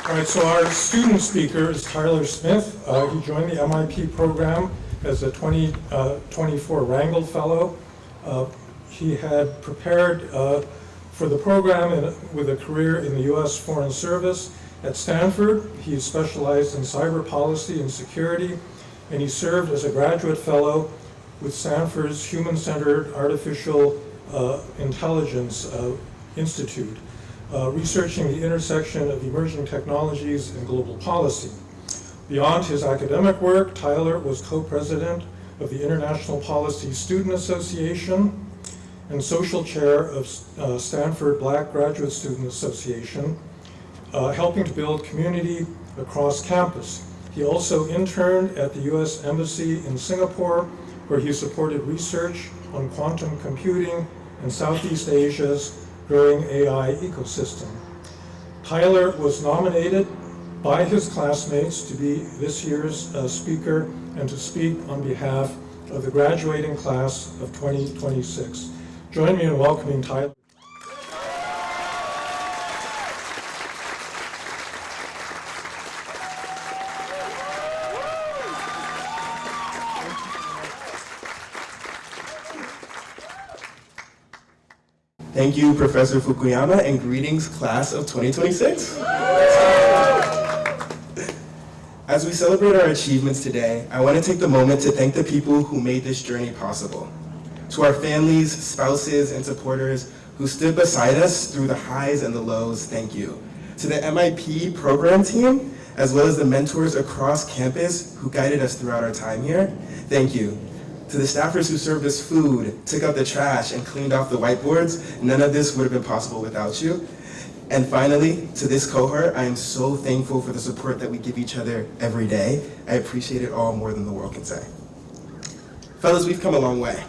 All right, so our student speaker is Tyler Smith. He joined the MIP program as a 2024 Rangel Fellow. He had prepared for the program with a career in the U.S. Foreign Service. At Stanford, he specialized in cyber policy and security, and he served as a graduate fellow with Stanford's Human-Centered Artificial Intelligence Institute, researching the intersection of emerging technologies and global policy. Beyond his academic work, Tyler was co-president of the International Policy Student Association and social chair of Stanford Black Graduate Student Association, helping to build community across campus. He also interned at the U.S. Embassy in Singapore, where he supported research on quantum computing in Southeast Asia's growing AI ecosystem. Tyler was nominated by his classmates to be this year's speaker and to speak on behalf of the graduating class of 2026. Join me in welcoming Tyler. Thank you, Professor Fukuyama, and greetings, class of 2026. As we celebrate our achievements today, I want to take the moment to thank the people who made this journey possible. To our families, spouses, and supporters who stood beside us through the highs and the lows, thank you. To the MIP program team, as well as the mentors across campus who guided us throughout our time here, thank you. To the staffers who served us food, took out the trash, and cleaned off the whiteboards, none of this would have been possible without you. And finally, to this cohort, I am so thankful for the support that we give each other every day. I appreciate it all more than the world can say. Fellas, we've come a long way.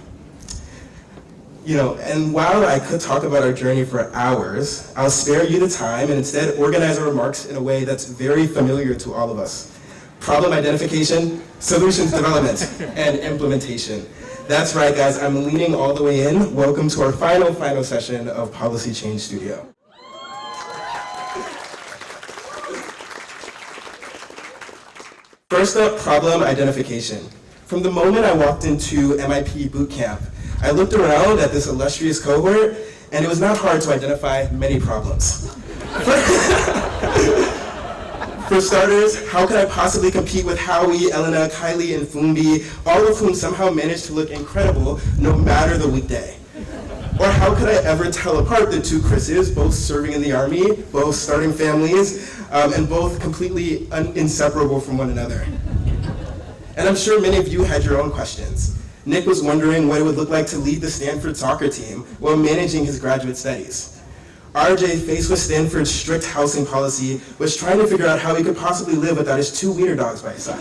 And while I could talk about our journey for hours, I'll spare you the time and instead organize our remarks in a way that's very familiar to all of us. Problem identification, solutions development, and implementation. That's right, guys, I'm leaning all the way in. Welcome to our final session of Policy Change Studio. First up, problem identification. From the moment I walked into MIP boot camp, I looked around at this illustrious cohort, and it was not hard to identify many problems. For starters, how could I possibly compete with Howie, Elena, Kylie, and Fumbi, all of whom somehow managed to look incredible no matter the weekday? Or how could I ever tell apart the two Chris's, both serving in the Army, both starting families, and both completely inseparable from one another? And I'm sure many of you had your own questions. Nick was wondering what it would look like to lead the Stanford soccer team while managing his graduate studies. RJ, faced with Stanford's strict housing policy, was trying to figure out how he could possibly live without his two wiener dogs by his side.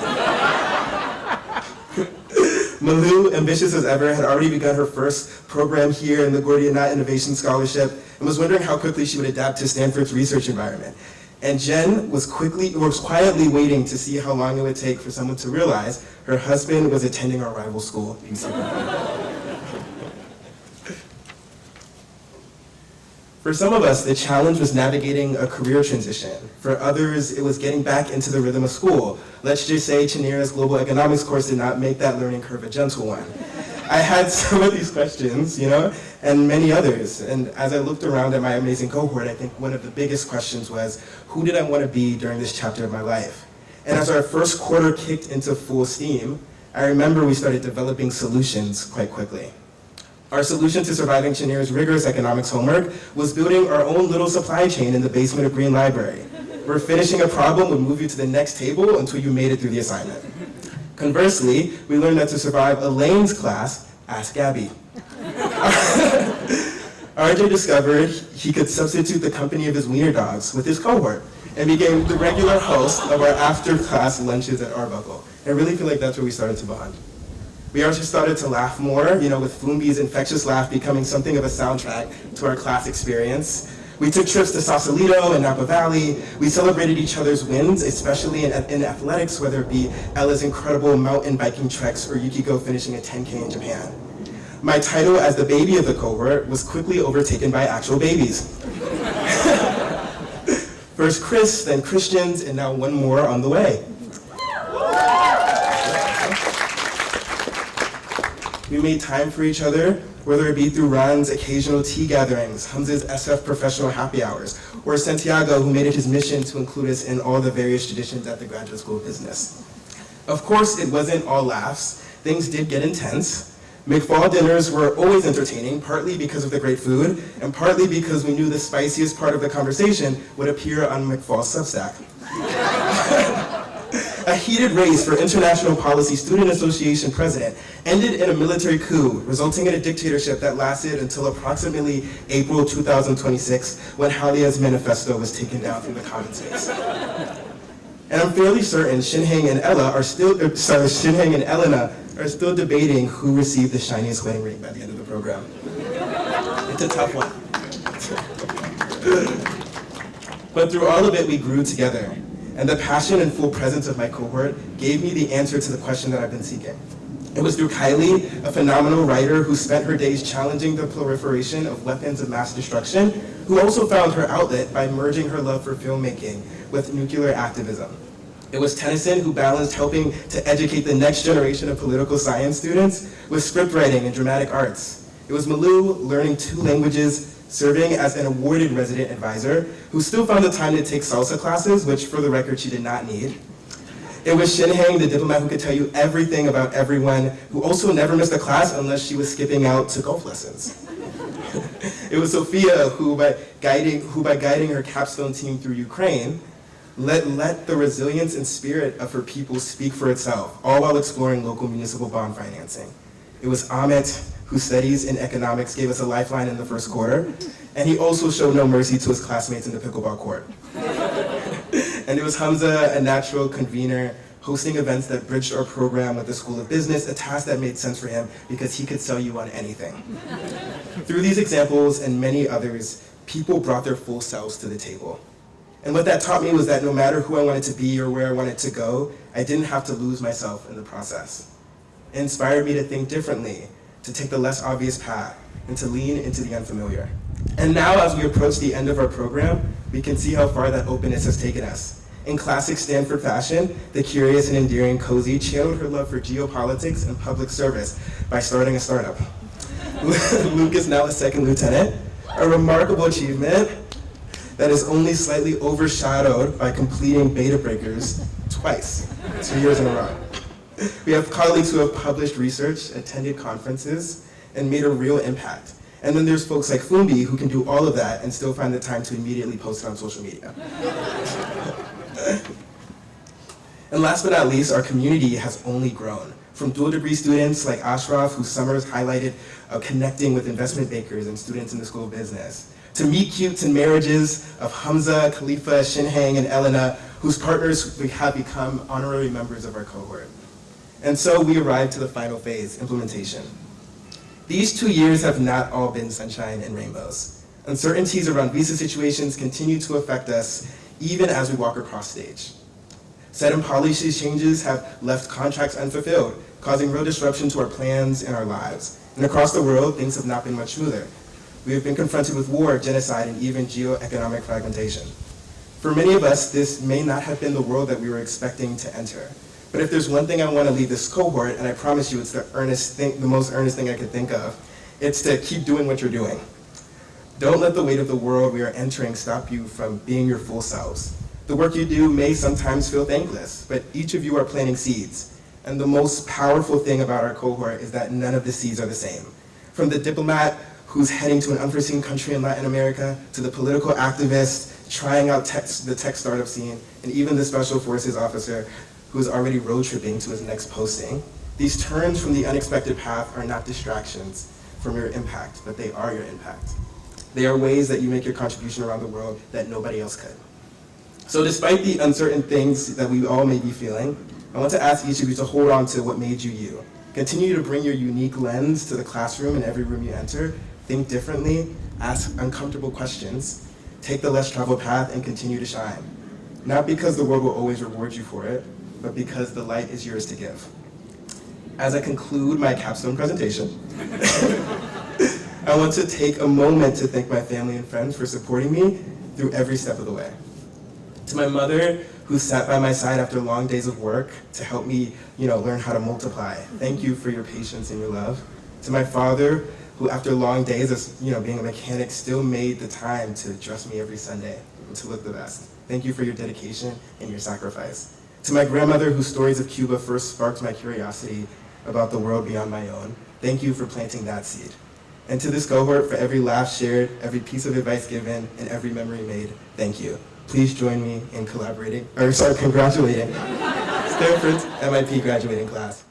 Malu, ambitious as ever, had already begun her first program here in the Gordian Knot Innovation Scholarship and was wondering how quickly she would adapt to Stanford's research environment. And Jen was quietly waiting to see how long it would take for someone to realize her husband was attending our rival school, UCLA. For some of us, the challenge was navigating a career transition. For others, it was getting back into the rhythm of school. Let's just say Chinera's global economics course did not make that learning curve a gentle one. I had some of these questions, and many others. And as I looked around at my amazing cohort, I think one of the biggest questions was, who did I want to be during this chapter of my life? And as our first quarter kicked into full steam, I remember we started developing solutions quite quickly. Our solution to surviving Chinera's rigorous economics homework was building our own little supply chain in the basement of Green Library, where finishing a problem would move you to the next table until you made it through the assignment. Conversely, we learned that to survive Elaine's class, ask Gabby. RJ discovered he could substitute the company of his wiener dogs with his cohort and became the regular host of our after-class lunches at Arbuckle. I really feel like that's where we started to bond. We also started to laugh more, with Fumbi's infectious laugh becoming something of a soundtrack to our class experience. We took trips to Sausalito and Napa Valley. We celebrated each other's wins, especially in athletics, whether it be Ella's incredible mountain biking treks or Yukiko finishing a 10K in Japan. My title as the baby of the cohort was quickly overtaken by actual babies. First Chris, then Christians, and now one more on the way. We made time for each other, whether it be through Ron's occasional tea gatherings, Hamza's SF professional happy hours, or Santiago, who made it his mission to include us in all the various traditions at the Graduate School of Business. Of course, it wasn't all laughs. Things did get intense. McFall dinners were always entertaining, partly because of the great food, and partly because we knew the spiciest part of the conversation would appear on McFall's Substack. A heated race for International Policy Student Association president ended in a military coup, resulting in a dictatorship that lasted until approximately April 2026, when Halia's manifesto was taken down from the common space. And I'm fairly certain Shinhang and Elena are still debating who received the shiniest wedding ring by the end of the program. It's a tough one. But through all of it, we grew together. And the passion and full presence of my cohort gave me the answer to the question that I've been seeking. It was through Kylie, a phenomenal writer who spent her days challenging the proliferation of weapons of mass destruction, who also found her outlet by merging her love for filmmaking with nuclear activism. It was Tennyson who balanced helping to educate the next generation of political science students with script writing and dramatic arts. It was Malou learning 2 languages, serving as an awarded resident advisor, who still found the time to take salsa classes, which for the record she did not need. It was Shinhang, the diplomat who could tell you everything about everyone, who also never missed a class unless she was skipping out to golf lessons. It was Sophia who by guiding her capstone team through Ukraine, let the resilience and spirit of her people speak for itself, all while exploring local municipal bond financing. It was Amit, whose studies in economics gave us a lifeline in the first quarter, and he also showed no mercy to his classmates in the pickleball court. And it was Hamza, a natural convener, hosting events that bridged our program with the School of Business, a task that made sense for him because he could sell you on anything. Through these examples and many others, people brought their full selves to the table. And what that taught me was that no matter who I wanted to be or where I wanted to go, I didn't have to lose myself in the process. It inspired me to think differently, to take the less obvious path, and to lean into the unfamiliar. And now, as we approach the end of our program, we can see how far that openness has taken us. In classic Stanford fashion, the curious and endearing Cozy channeled her love for geopolitics and public service by starting a startup. Luke is now a 2nd lieutenant, a remarkable achievement that is only slightly overshadowed by completing beta breakers twice, 2 years in a row. We have colleagues who have published research, attended conferences, and made a real impact. And then there's folks like Fumbi who can do all of that and still find the time to immediately post it on social media. And last but not least, our community has only grown. From dual degree students like Ashraf, whose summers highlighted connecting with investment bankers and students in the School of Business, to meet cutes and marriages of Hamza, Khalifa, Shinhang, and Elena, whose partners have become honorary members of our cohort. And so we arrived to the final phase, implementation. These 2 years have not all been sunshine and rainbows. Uncertainties around visa situations continue to affect us even as we walk across stage. Sudden policy changes have left contracts unfulfilled, causing real disruption to our plans and our lives. And across the world, things have not been much smoother. We have been confronted with war, genocide, and even geo-economic fragmentation. For many of us, this may not have been the world that we were expecting to enter. But if there's one thing I want to leave this cohort, and I promise you it's the most earnest thing I could think of, it's to keep doing what you're doing. Don't let the weight of the world we are entering stop you from being your full selves. The work you do may sometimes feel thankless, but each of you are planting seeds. And the most powerful thing about our cohort is that none of the seeds are the same. From the diplomat who's heading to an unforeseen country in Latin America, to the political activist trying out the tech startup scene, and even the special forces officer who is already road tripping to his next posting. These turns from the unexpected path are not distractions from your impact, but they are your impact. They are ways that you make your contribution around the world that nobody else could. So despite the uncertain things that we all may be feeling, I want to ask each of you to hold on to what made you you. Continue to bring your unique lens to the classroom in every room you enter. Think differently, ask uncomfortable questions, take the less traveled path, and continue to shine. Not because the world will always reward you for it, but because the light is yours to give. As I conclude my capstone presentation, I want to take a moment to thank my family and friends for supporting me through every step of the way. To my mother, who sat by my side after long days of work to help me, learn how to multiply. Thank you for your patience and your love. To my father, who after long days of, being a mechanic, still made the time to dress me every Sunday and to look the best. Thank you for your dedication and your sacrifice. To my grandmother, whose stories of Cuba first sparked my curiosity about the world beyond my own, thank you for planting that seed. And to this cohort, for every laugh shared, every piece of advice given, and every memory made, thank you. Please join me in congratulating Stanford's MIP graduating class.